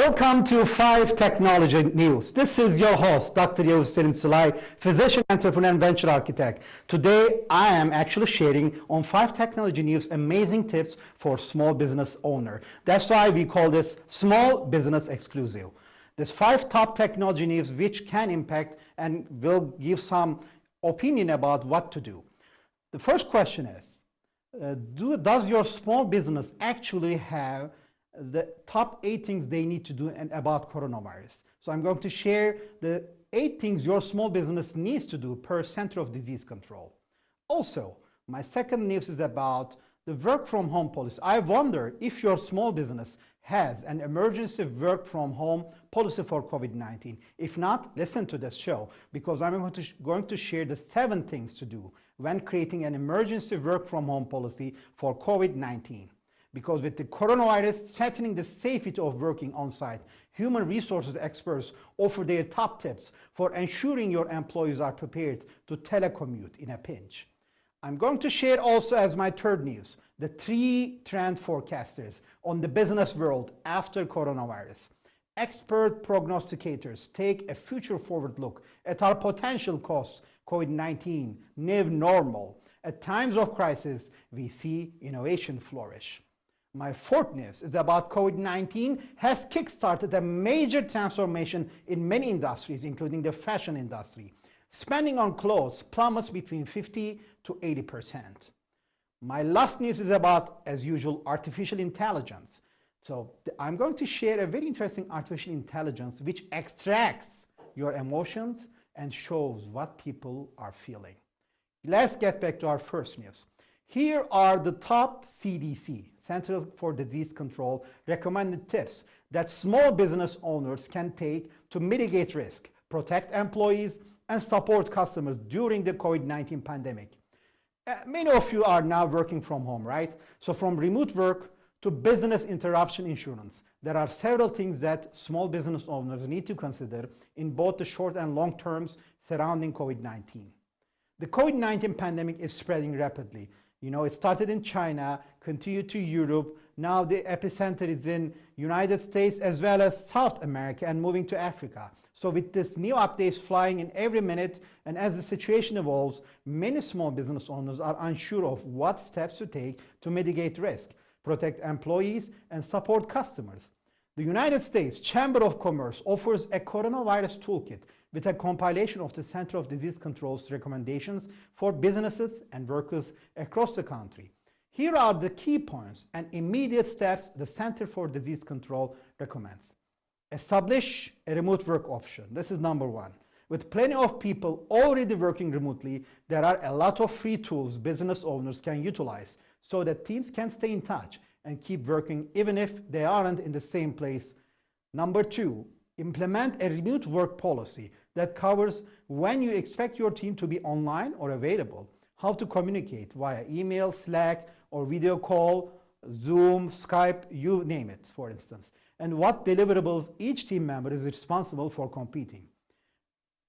Welcome to 5 Technology News. This is your host, Dr. Yavuz Selim Sılay, physician, entrepreneur, and venture architect. Today, I am actually sharing on 5 Technology News amazing tips for small business owner. That's why we call this Small Business Exclusive. There's 5 top technology news which can impact and will give some opinion about what to do. The first question is, does your small business actually have the top 8 things they need to do about coronavirus? So I'm going to share the 8 things your small business needs to do per Center of Disease Control. Also, my second news is about the work from home policy. I wonder if your small business has an emergency work from home policy for COVID-19. If not, listen to this show because I'm going to share the 7 things to do when creating an emergency work from home policy for COVID-19. Because with the coronavirus threatening the safety of working on-site, human resources experts offer their top tips for ensuring your employees are prepared to telecommute in a pinch. I'm going to share also as my third news, the 3 trend forecasters on the business world after coronavirus. Expert prognosticators take a future forward look at our potential costs, COVID-19, new normal. At times of crisis, we see innovation flourish. My fourth news is about COVID-19 has kickstarted a major transformation in many industries, including the fashion industry. Spending on clothes plummets between 50 to 80%. My last news is about, as usual, artificial intelligence. So I'm going to share a very interesting artificial intelligence which extracts your emotions and shows what people are feeling. Let's get back to our first news. Here are the top CDC, Center for Disease Control, recommended tips that small business owners can take to mitigate risk, protect employees, and support customers during the COVID-19 pandemic. Many of you are now working from home, right? So from remote work to business interruption insurance, there are several things that small business owners need to consider in both the short and long terms surrounding COVID-19. The COVID-19 pandemic is spreading rapidly. It started in China, continued to Europe. Now the epicenter is in United States as well as South America and moving to Africa. So with this new updates flying in every minute and as the situation evolves, many small business owners are unsure of what steps to take to mitigate risk, protect employees, and support customers. The United States Chamber of Commerce offers a coronavirus toolkit with a compilation of the Center of Disease Control's recommendations for businesses and workers across the country. Here are the key points and immediate steps the Center for Disease Control recommends. Establish a remote work option. This is number 1. With plenty of people already working remotely, there are a lot of free tools business owners can utilize so that teams can stay in touch and keep working even if they aren't in the same place. Number 2, implement a remote work policy that covers when you expect your team to be online or available, how to communicate via email, Slack, or video call, Zoom, Skype, you name it, for instance, and what deliverables each team member is responsible for completing.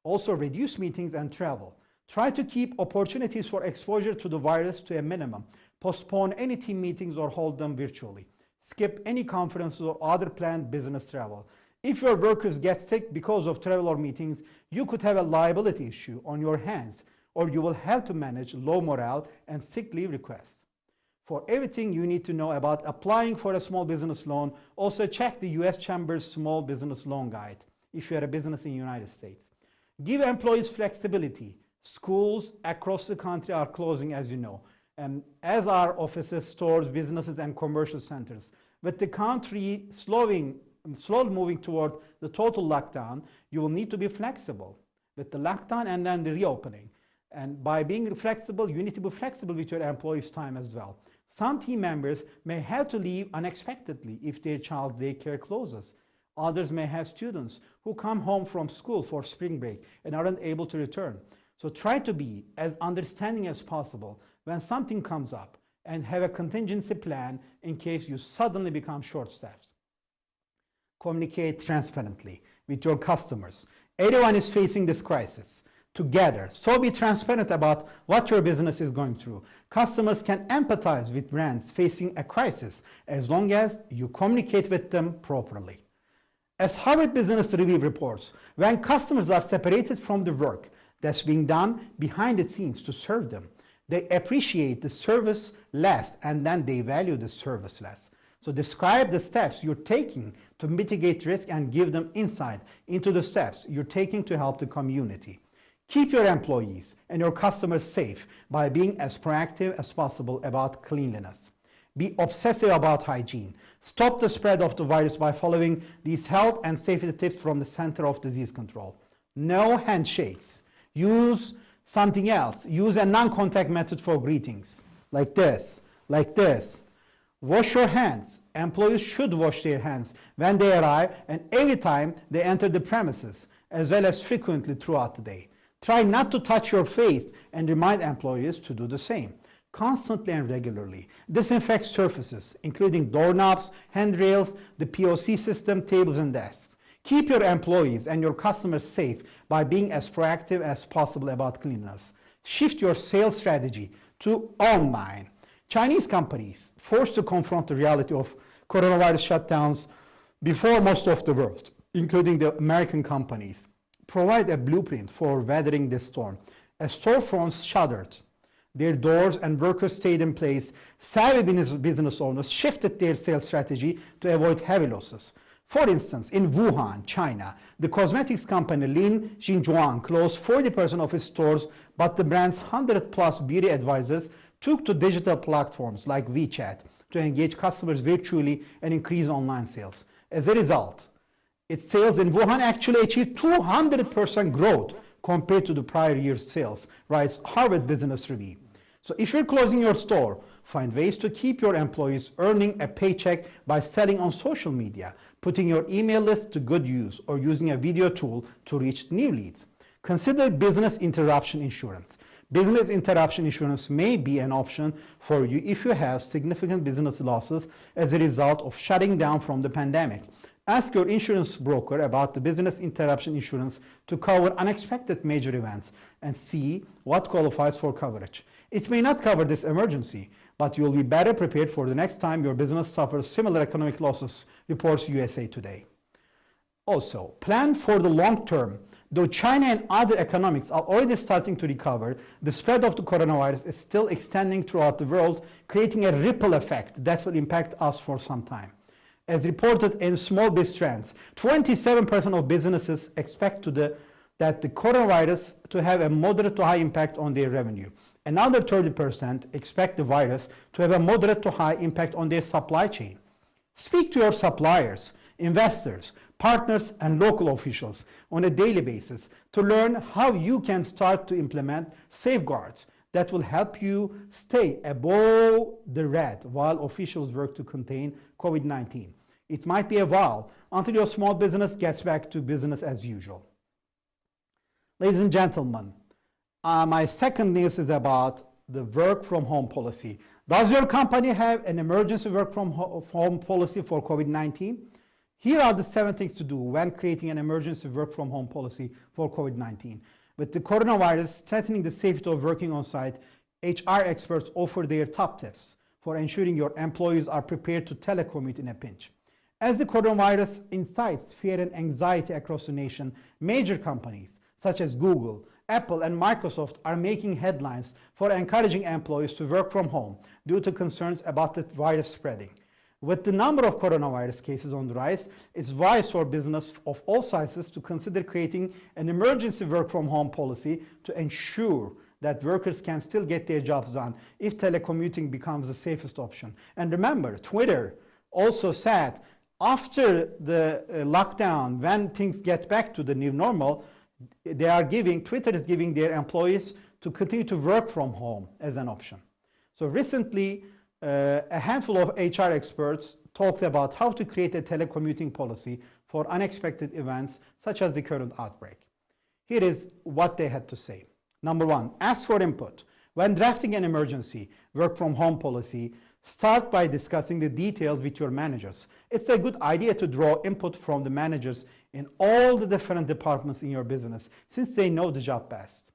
Also, reduce meetings and travel. Try to keep opportunities for exposure to the virus to a minimum. Postpone any team meetings or hold them virtually. Skip any conferences or other planned business travel. If your workers get sick because of travel or meetings, you could have a liability issue on your hands, or you will have to manage low morale and sick leave requests. For everything you need to know about applying for a small business loan, also check the U.S. Chamber's Small Business Loan Guide if you are a business in the United States. Give employees flexibility. Schools across the country are closing, as you know, and as are offices, stores, businesses, and commercial centers. With the country slowly moving toward the total lockdown, you will need to be flexible with the lockdown and then the reopening. And by being flexible, you need to be flexible with your employees' time as well. Some team members may have to leave unexpectedly if their child's daycare closes. Others may have students who come home from school for spring break and aren't able to return. So try to be as understanding as possible when something comes up and have a contingency plan in case you suddenly become short-staffed. Communicate transparently with your customers. Everyone is facing this crisis together, so be transparent about what your business is going through. Customers can empathize with brands facing a crisis as long as you communicate with them properly. As Harvard Business Review reports, when customers are separated from the work that's being done behind the scenes to serve them, they appreciate the service less and then they value the service less. So describe the steps you're taking to mitigate risk and give them insight into the steps you're taking to help the community. Keep your employees and your customers safe by being as proactive as possible about cleanliness. Be obsessive about hygiene. Stop the spread of the virus by following these health and safety tips from the Center of Disease Control. No handshakes. Use something else. Use a non-contact method for greetings. Like this, like this. Wash your hands. Employees should wash their hands when they arrive and every time they enter the premises, as well as frequently throughout the day. Try not to touch your face and remind employees to do the same. Constantly and regularly. Disinfect surfaces, including doorknobs, handrails, the POC system, tables, and desks. Keep your employees and your customers safe by being as proactive as possible about cleanliness. Shift your sales strategy to online. Chinese companies, forced to confront the reality of coronavirus shutdowns before most of the world, including the American companies, provide a blueprint for weathering this storm. As storefronts shuttered their doors and workers stayed in place, savvy business owners shifted their sales strategy to avoid heavy losses. For instance, in Wuhan, China, the cosmetics company Lin Xinjuang closed 40% of its stores, but the brand's 100-plus beauty advisors took to digital platforms like WeChat to engage customers virtually and increase online sales. As a result, its sales in Wuhan actually achieved 200% growth compared to the prior year's sales, writes Harvard Business Review. So if you're closing your store, find ways to keep your employees earning a paycheck by selling on social media, putting your email list to good use, or using a video tool to reach new leads. Consider business interruption insurance. Business interruption insurance may be an option for you if you have significant business losses as a result of shutting down from the pandemic. Ask your insurance broker about the business interruption insurance to cover unexpected major events and see what qualifies for coverage. It may not cover this emergency, but you'll be better prepared for the next time your business suffers similar economic losses, reports USA Today. Also, plan for the long term. Though China and other economies are already starting to recover, the spread of the coronavirus is still extending throughout the world, creating a ripple effect that will impact us for some time. As reported in Small Biz Trends, 27% of businesses expect that the coronavirus to have a moderate to high impact on their revenue. Another 30% expect the virus to have a moderate to high impact on their supply chain. Speak to your suppliers, investors, partners, and local officials on a daily basis to learn how you can start to implement safeguards that will help you stay above the red while officials work to contain COVID-19. It might be a while until your small business gets back to business as usual. Ladies and gentlemen, my second news is about the work from home policy. Does your company have an emergency work from home policy for COVID-19? Here are the 7 things to do when creating an emergency work from home policy for COVID-19. With the coronavirus threatening the safety of working on site, HR experts offer their top tips for ensuring your employees are prepared to telecommute in a pinch. As the coronavirus incites fear and anxiety across the nation, major companies such as Google, Apple, and Microsoft are making headlines for encouraging employees to work from home due to concerns about the virus spreading. With the number of coronavirus cases on the rise, it's wise for business of all sizes to consider creating an emergency work from home policy to ensure that workers can still get their jobs done if telecommuting becomes the safest option. And remember, Twitter also said after the lockdown, when things get back to the new normal, Twitter is giving their employees to continue to work from home as an option. So recently, a handful of HR experts talked about how to create a telecommuting policy for unexpected events such as the current outbreak. Here is what they had to say. Number 1, ask for input. When drafting an emergency work from home policy, start by discussing the details with your managers. It's a good idea to draw input from the managers in all the different departments in your business, since they know the job best,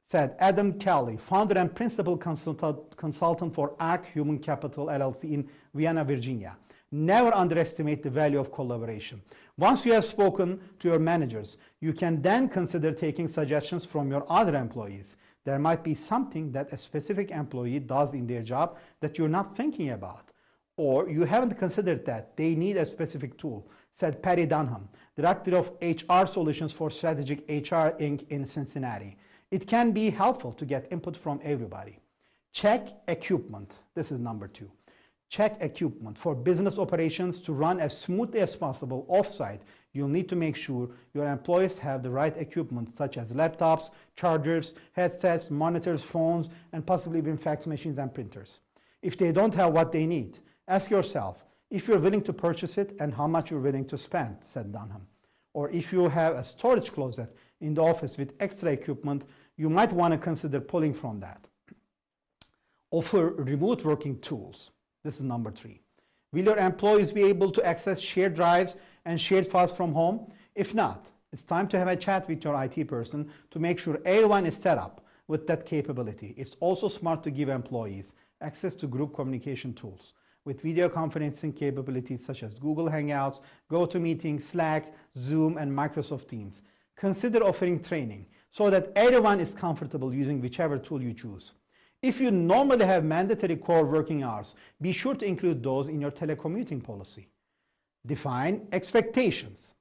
said Adam Kelly, founder and principal consultant for ARC Human Capital LLC in Vienna, Virginia. Never underestimate the value of collaboration. Once you have spoken to your managers, you can then consider taking suggestions from your other employees. There might be something that a specific employee does in their job that you're not thinking about, or you haven't considered that they need a specific tool, said Patty Dunham, Director of HR Solutions for Strategic HR Inc. in Cincinnati. It can be helpful to get input from everybody. Check equipment. This is number 2. Check equipment. For business operations to run as smoothly as possible off-site, you'll need to make sure your employees have the right equipment, such as laptops, chargers, headsets, monitors, phones, and possibly even fax machines and printers. If they don't have what they need, ask yourself if you're willing to purchase it and how much you're willing to spend, said Dunham. Or if you have a storage closet in the office with extra equipment, you might want to consider pulling from that. Offer remote working tools. This is number 3. Will your employees be able to access shared drives and shared files from home? If not, it's time to have a chat with your IT person to make sure everyone is set up with that capability. It's also smart to give employees access to group communication tools with video conferencing capabilities such as Google Hangouts, GoToMeeting, Slack, Zoom, and Microsoft Teams. Consider offering training so that everyone is comfortable using whichever tool you choose. If you normally have mandatory core working hours, be sure to include those in your telecommuting policy. Define expectations.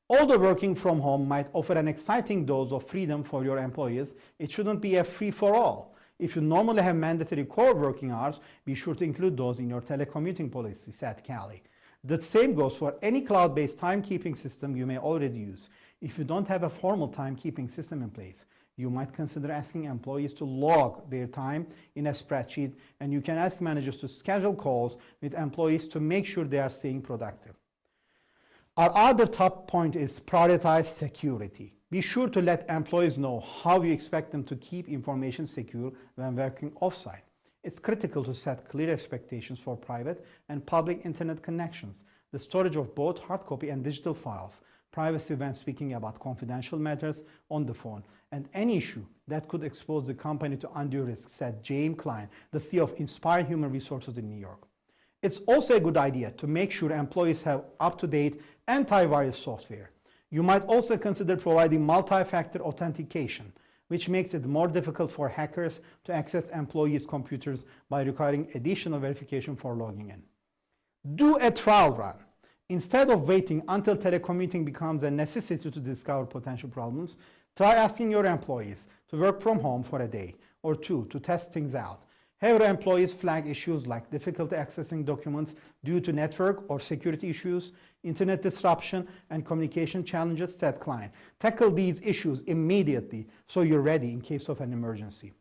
Although working from home might offer an exciting dose of freedom for your employees, it shouldn't be a free-for-all. If you normally have mandatory core working hours, be sure to include those in your telecommuting policy, said Callie. The same goes for any cloud-based timekeeping system you may already use. If you don't have a formal timekeeping system in place, you might consider asking employees to log their time in a spreadsheet, and you can ask managers to schedule calls with employees to make sure they are staying productive. Our other top point is prioritize security. Be sure to let employees know how you expect them to keep information secure when working offsite. It's critical to set clear expectations for private and public internet connections, the storage of both hard copy and digital files, privacy when speaking about confidential matters on the phone, and any issue that could expose the company to undue risk, said James Klein, the CEO of Inspire Human Resources in New York. It's also a good idea to make sure employees have up-to-date antivirus software. You might also consider providing multi-factor authentication, which makes it more difficult for hackers to access employees' computers by requiring additional verification for logging in. Do a trial run. Instead of waiting until telecommuting becomes a necessity to discover potential problems, try asking your employees to work from home for a day or two to test things out. Have your employees flag issues like difficulty accessing documents due to network or security issues, internet disruption, and communication challenges, said Klein. Tackle these issues immediately so you're ready in case of an emergency.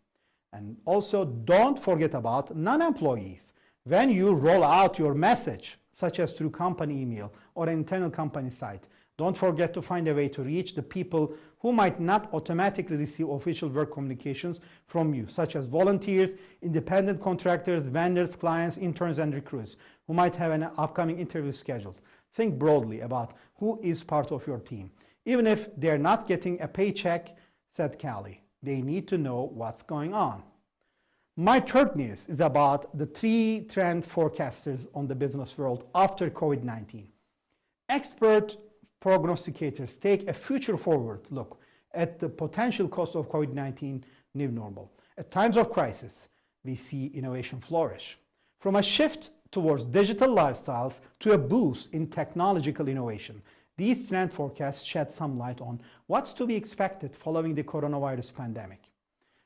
And also, don't forget about non-employees. When you roll out your message, such as through company email or an internal company site, don't forget to find a way to reach the people who might not automatically receive official work communications from you, such as volunteers, independent contractors, vendors, clients, interns, and recruits who might have an upcoming interview scheduled. Think broadly about who is part of your team. Even if they're not getting a paycheck, said Callie, they need to know what's going on. My third news is about the 3 trend forecasters on the business world after COVID-19. Expert prognosticators take a future-forward look at the potential cost of COVID-19 new normal. At times of crisis, we see innovation flourish. From a shift towards digital lifestyles to a boost in technological innovation, these trend forecasts shed some light on what's to be expected following the coronavirus pandemic.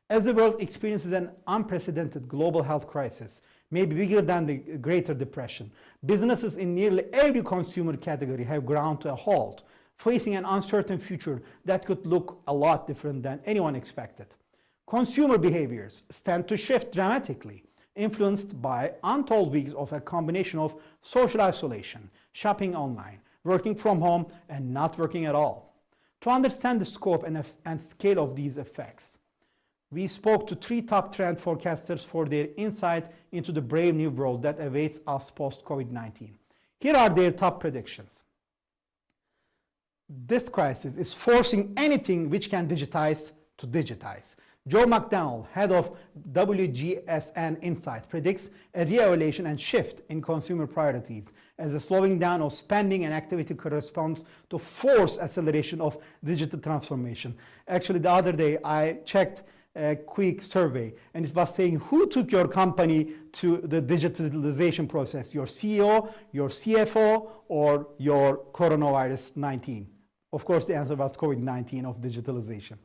As the world experiences an unprecedented global health crisis, maybe bigger than the Great Depression, businesses in nearly every consumer category have ground to a halt, facing an uncertain future that could look a lot different than anyone expected. Consumer behaviors stand to shift dramatically, influenced by untold weeks of a combination of social isolation, shopping online, working from home, and not working at all. To understand the scope and scale of these effects, we spoke to 3 top trend forecasters for their insight into the brave new world that awaits us post-COVID-19. Here are their top predictions. This crisis is forcing anything which can digitize to digitize. Joe McDonnell, head of WGSN Insight, predicts a re-evaluation and shift in consumer priorities as a slowing down of spending and activity corresponds to forced acceleration of digital transformation. Actually, the other day I checked a quick survey and it was saying who took your company to the digitalization process, your CEO, your CFO, or your coronavirus 19. Of course, the answer was COVID-19 of digitalization.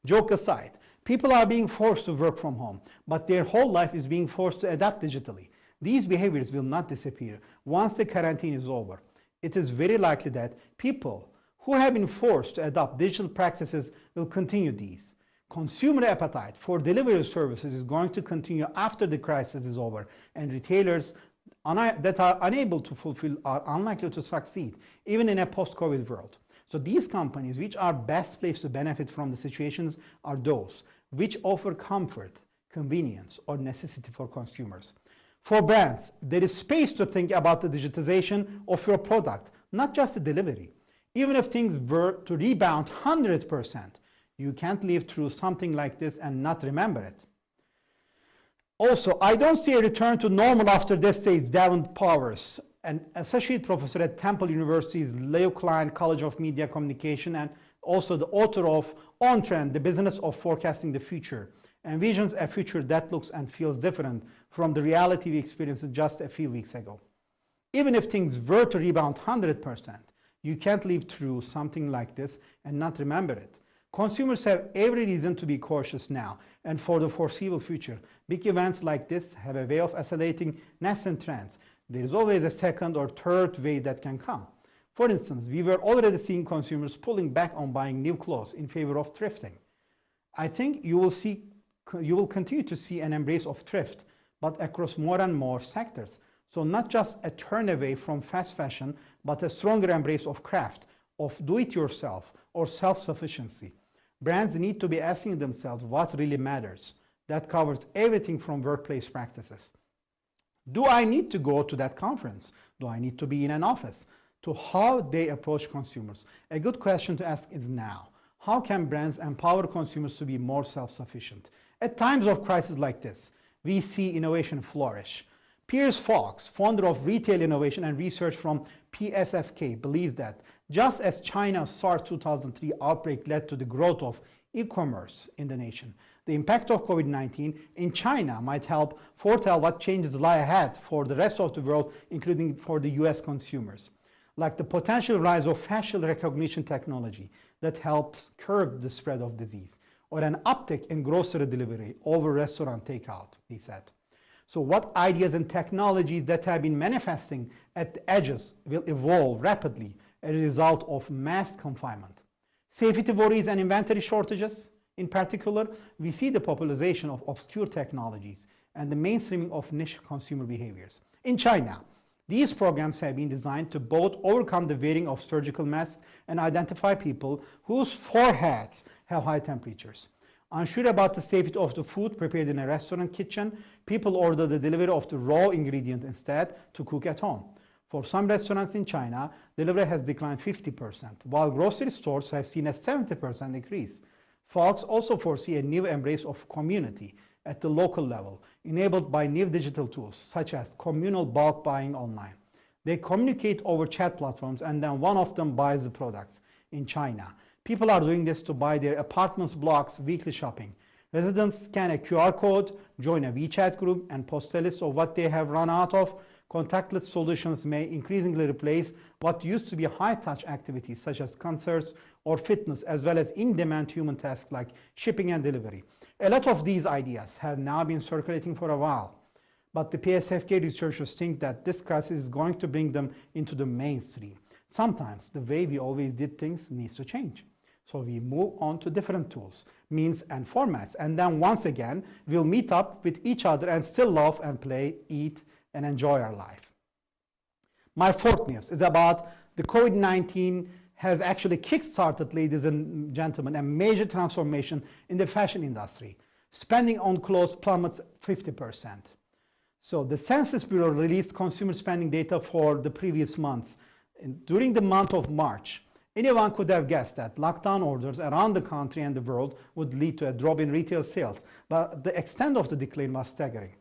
Joke aside, people are being forced to work from home, but their whole life is being forced to adapt digitally. These behaviors will not disappear once the quarantine is over. It is very likely that people who have been forced to adopt digital practices will continue these. Consumer appetite for delivery services is going to continue after the crisis is over, and retailers that are unable to fulfill are unlikely to succeed, even in a post-COVID world. So these companies which are best placed to benefit from the situations are those which offer comfort, convenience, or necessity for consumers. For brands, there is space to think about the digitization of your product, not just the delivery. Even if things were to rebound 100%, you can't live through something like this and not remember it. Also, I don't see a return to normal after this, says Davin Powers, an associate professor at Temple University's Leo Klein College of Media Communication and also the author of On Trend, The Business of Forecasting the Future, envisions a future that looks and feels different from the reality we experienced just a few weeks ago. Even if things were to rebound 100%, you can't live through something like this and not remember it. Consumers have every reason to be cautious now and for the foreseeable future. Big events like this have a way of accelerating nascent trends. There is always a second or third wave that can come. For instance, we were already seeing consumers pulling back on buying new clothes in favor of thrifting. I think you will continue to see an embrace of thrift, but across more and more sectors. So not just a turn away from fast fashion, but a stronger embrace of craft, of do-it-yourself or self-sufficiency. Brands need to be asking themselves what really matters. That covers everything from workplace practices. Do I need to go to that conference? Do I need to be in an office? To how they approach consumers. A good question to ask is now. How can brands empower consumers to be more self-sufficient? At times of crisis like this, we see innovation flourish. Piers Fox, founder of retail innovation and research from PSFK, believes that just as China's SARS 2003 outbreak led to the growth of e-commerce in the nation, the impact of COVID-19 in China might help foretell what changes lie ahead for the rest of the world, including for the US consumers, like the potential rise of facial recognition technology that helps curb the spread of disease, or an uptick in grocery delivery over restaurant takeout, he said. So what ideas and technologies that have been manifesting at the edges will evolve rapidly as a result of mass confinement? Safety worries and inventory shortages? In particular, we see the popularization of obscure technologies and the mainstreaming of niche consumer behaviors. In China, these programs have been designed to both overcome the wearing of surgical masks and identify people whose foreheads have high temperatures. Unsure about the safety of the food prepared in a restaurant kitchen, people order the delivery of the raw ingredient instead to cook at home. For some restaurants in China, delivery has declined 50%, while grocery stores have seen a 70% increase. Fox also foresee a new embrace of community at the local level, enabled by new digital tools such as communal bulk buying online. They communicate over chat platforms and then one of them buys the products. In China, people are doing this to buy their apartments blocks weekly shopping. Residents scan a QR code, join a WeChat group, and post a list of what they have run out of. Contactless solutions may increasingly replace what used to be high-touch activities such as concerts or fitness, as well as in-demand human tasks like shipping and delivery. A lot of these ideas have now been circulating for a while, but the PSFK researchers think that this crisis is going to bring them into the mainstream. Sometimes the way we always did things needs to change. So we move on to different tools, means and formats, and then once again, we'll meet up with each other and still laugh and play, eat, and enjoy our life. My fourth news is about the COVID-19 has actually kick-started, ladies and gentlemen, a major transformation in the fashion industry. Spending on clothes plummets 50%. So the Census Bureau released consumer spending data for the previous months. During the month of March, Anyone could have guessed that lockdown orders around the country and the world would lead to a drop in retail sales, but the extent of the decline was staggering.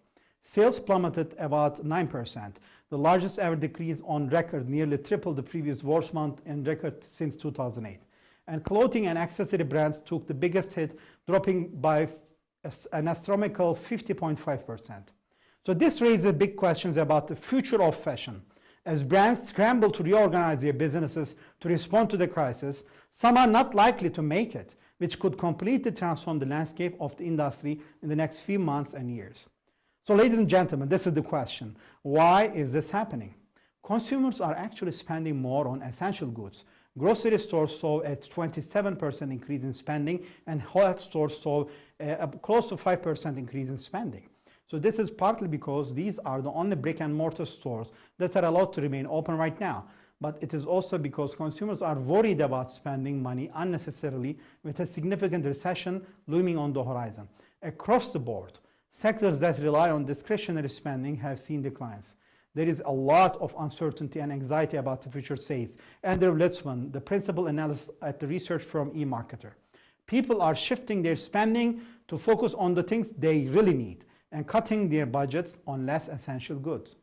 Sales plummeted about 9%, the largest ever decrease on record, nearly triple the previous worst month in record since 2008. And clothing and accessory brands took the biggest hit, dropping by an astronomical 50.5%. So this raises big questions about the future of fashion. As brands scramble to reorganize their businesses to respond to the crisis, some are not likely to make it, which could completely transform the landscape of the industry in the next few months and years. So ladies and gentlemen, this is the question. Why is this happening? Consumers are actually spending more on essential goods. Grocery stores saw a 27% increase in spending, and health stores saw a close to 5% increase in spending. So this is partly because these are the only brick and mortar stores that are allowed to remain open right now. But it is also because consumers are worried about spending money unnecessarily with a significant recession looming on the horizon. Across the board, sectors that rely on discretionary spending have seen declines. There is a lot of uncertainty and anxiety about the future, says Andrew Litzman, the principal analyst at the research firm eMarketer. People are shifting their spending to focus on the things they really need and cutting their budgets on less essential goods.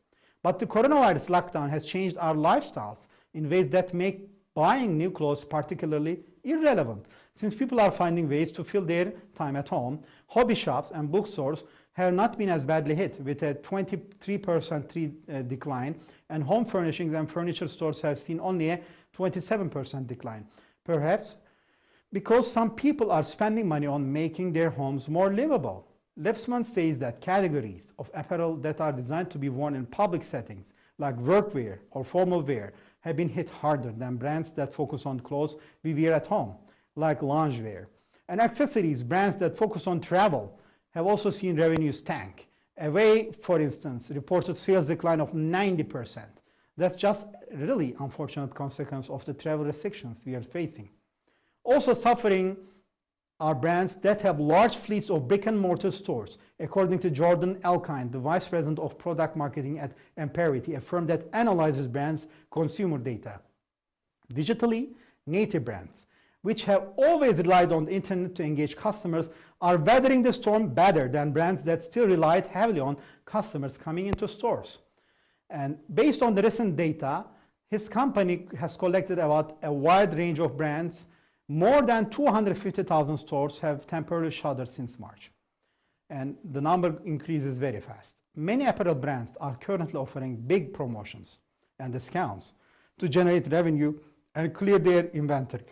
But the coronavirus lockdown has changed our lifestyles in ways that make buying new clothes particularly irrelevant. Since people are finding ways to fill their time at home, hobby shops and bookstores have not been as badly hit, with a 23% decline, and home furnishings and furniture stores have seen only a 27% decline. Perhaps because some people are spending money on making their homes more livable. Lipsman says that categories of apparel that are designed to be worn in public settings, like workwear or formal wear, have been hit harder than brands that focus on clothes we wear at home, like loungewear. And accessories, brands that focus on travel, have also seen revenues tank. Away, for instance, reported sales decline of 90%. That's just really unfortunate consequence of the travel restrictions we are facing. Also suffering are brands that have large fleets of brick and mortar stores, according to Jordan Elkind, the vice president of product marketing at Amperity, a firm that analyzes brands' consumer data. Digitally native brands, which have always relied on the internet to engage customers, are weathering the storm better than brands that still relied heavily on customers coming into stores. And based on the recent data, his company has collected about a wide range of brands. More than 250,000 stores have temporarily shuttered since March, and the number increases very fast. Many apparel brands are currently offering big promotions and discounts to generate revenue and clear their inventory.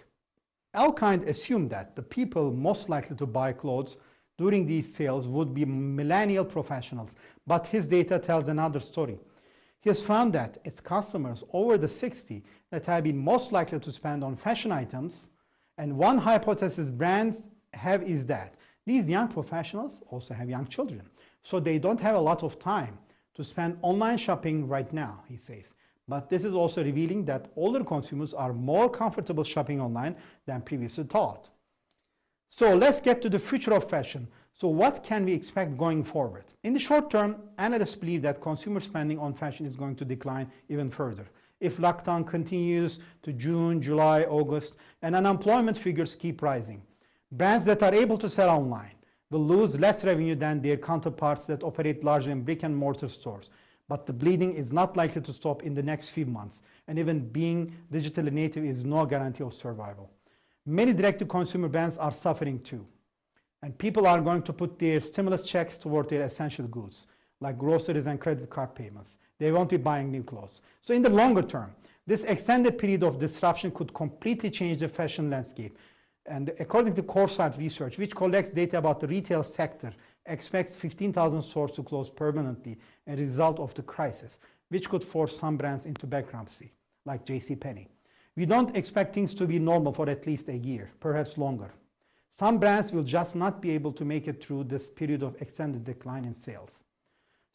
Elkind assumed that the people most likely to buy clothes during these sales would be millennial professionals, but his data tells another story. He has found that it's customers over the 60 that have been most likely to spend on fashion items. And one hypothesis brands have is that these young professionals also have young children, so they don't have a lot of time to spend online shopping right now, he says. But this is also revealing that older consumers are more comfortable shopping online than previously thought. So let's get to the future of fashion. So what can we expect going forward? In the short term, analysts believe that consumer spending on fashion is going to decline even further if lockdown continues to June, July, August, and unemployment figures keep rising. Brands that are able to sell online will lose less revenue than their counterparts that operate largely in brick and mortar stores. But the bleeding is not likely to stop in the next few months, and even being digitally native is no guarantee of survival. Many direct-to-consumer brands are suffering too, and people are going to put their stimulus checks toward their essential goods, like groceries and credit card payments. They won't be buying new clothes. So in the longer term, this extended period of disruption could completely change the fashion landscape. And according to Coresight Research, which collects data about the retail sector, expects 15,000 stores to close permanently as a result of the crisis, which could force some brands into bankruptcy, like JCPenney. We don't expect things to be normal for at least a year, perhaps longer. Some brands will just not be able to make it through this period of extended decline in sales.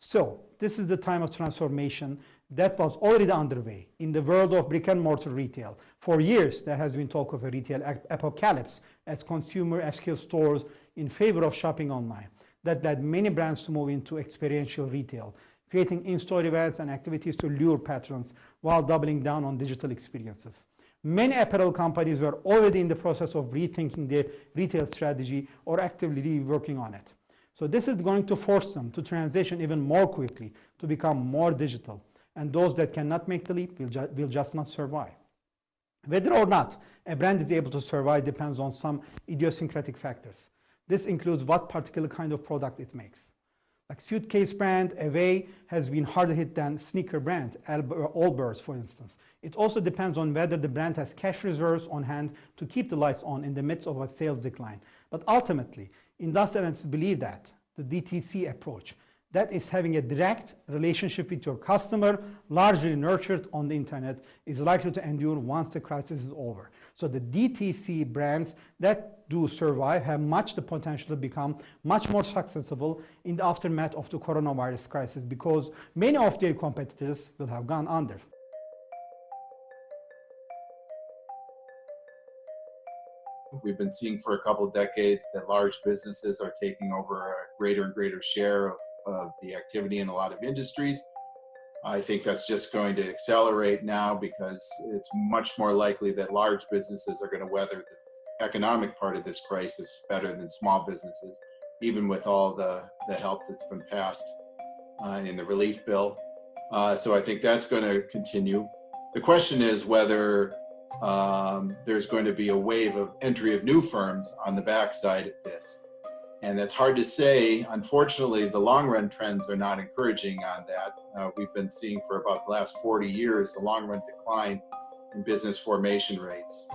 So this is the time of transformation that was already underway in the world of brick and mortar retail. For years, there has been talk of a retail apocalypse as consumer escaped stores in favor of shopping online. That led many brands to move into experiential retail, creating in-store events and activities to lure patrons while doubling down on digital experiences. Many apparel companies were already in the process of rethinking their retail strategy or actively working on it. So this is going to force them to transition even more quickly to become more digital. And those that cannot make the leap will just not survive. Whether or not a brand is able to survive depends on some idiosyncratic factors. This includes what particular kind of product it makes. Like suitcase brand, Away, has been harder hit than sneaker brand, Allbirds, for instance. It also depends on whether the brand has cash reserves on hand to keep the lights on in the midst of a sales decline. But ultimately, industrialists believe that the DTC approach, that is having a direct relationship with your customer, largely nurtured on the internet, is likely to endure once the crisis is over. So the DTC brands that do survive have much the potential to become much more successful in the aftermath of the coronavirus crisis, because many of their competitors will have gone under. We've been seeing for a couple of decades that large businesses are taking over a greater and greater share of the activity in a lot of industries. I think that's just going to accelerate now because it's much more likely that large businesses are going to weather the economic part of this crisis better than small businesses, even with all the help that's been passed in the relief bill. So I think that's going to continue. The question is whether there's going to be a wave of entry of new firms on the backside of this. And that's hard to say. Unfortunately, the long run trends are not encouraging on that. We've been seeing for about the last 40 years a long run decline in business formation rates.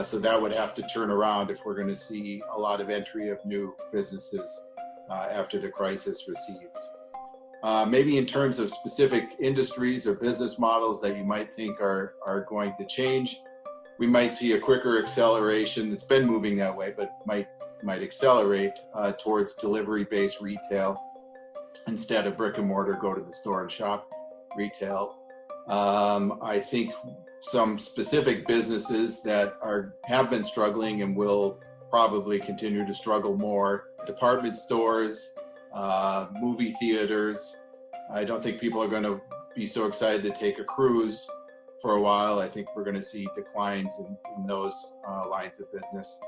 So that would have to turn around if we're going to see a lot of entry of new businesses after the crisis recedes. Maybe in terms of specific industries or business models that you might think are going to change, we might see a quicker acceleration. It's been moving that way, but might accelerate towards delivery-based retail instead of brick and mortar, go to the store and shop retail. I think some specific businesses that have been struggling and will probably continue to struggle more, department stores, movie theaters. I don't think people are going to be so excited to take a cruise for a while. I think we're going to see declines in those lines of business.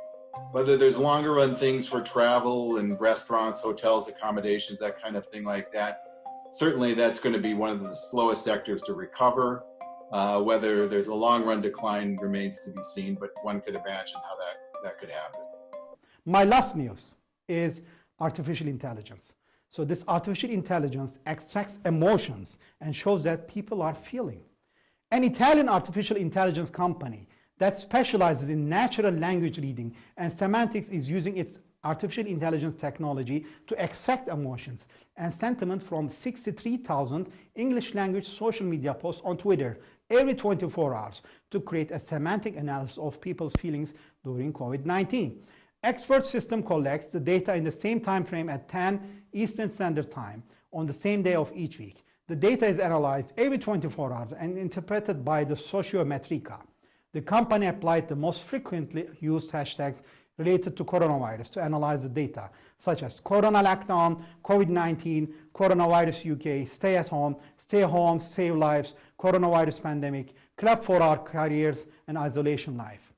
Whether there's longer run things for travel and restaurants, hotels, accommodations, that kind of thing like that, certainly that's going to be one of the slowest sectors to recover. Whether there's a long run decline remains to be seen, but one could imagine how that could happen. My last news is artificial intelligence. So this artificial intelligence extracts emotions and shows that people are feeling. An Italian artificial intelligence company that specializes in natural language reading and semantics is using its artificial intelligence technology to extract emotions and sentiment from 63,000 English language social media posts on Twitter every 24 hours to create a semantic analysis of people's feelings during COVID-19. Expert system collects the data in the same time frame at 10 Eastern Standard Time on the same day of each week. The data is analyzed every 24 hours and interpreted by the Sociometrica. The company applied the most frequently used hashtags related to coronavirus to analyze the data, such as Corona Lockdown, COVID-19, Coronavirus UK, Stay at Home, Stay Home, Save Lives, Coronavirus Pandemic, Clap for Our Careers, and Isolation Life.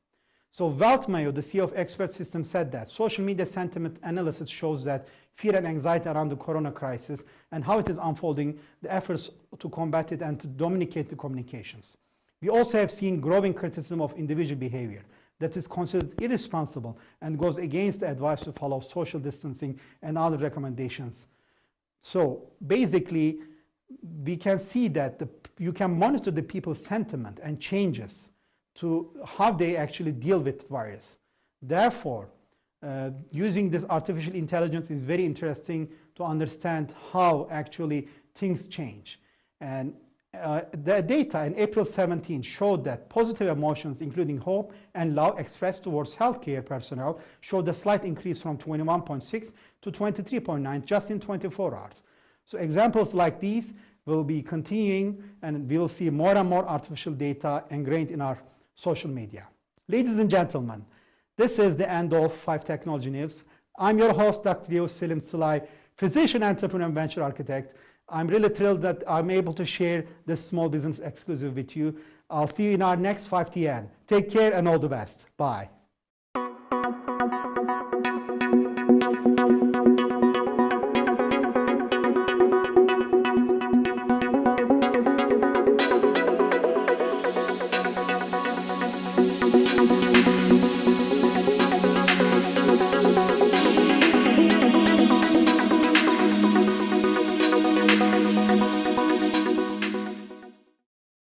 So Weltmayo, the CEO of Expert Systems, said that social media sentiment analysis shows that fear and anxiety around the corona crisis and how it is unfolding, the efforts to combat it and to dominate the communications. We also have seen growing criticism of individual behavior that is considered irresponsible and goes against the advice to follow social distancing and other recommendations. So basically, we can see that you can monitor the people's sentiment and changes to how they actually deal with virus. Therefore, using this artificial intelligence is very interesting to understand how actually things change. And the data in April 17 showed that positive emotions, including hope and love expressed towards healthcare personnel, showed a slight increase from 21.6 to 23.9 just in 24 hours. So examples like these will be continuing, and we will see more and more artificial data ingrained in our social media. Ladies and gentlemen, this is the end of 5 Technology News. I'm your host, Dr. Selim Sılay, physician, entrepreneur, and venture architect. I'm really thrilled that I'm able to share this small business exclusive with you. I'll see you in our next 5TN. Take care and all the best. Bye.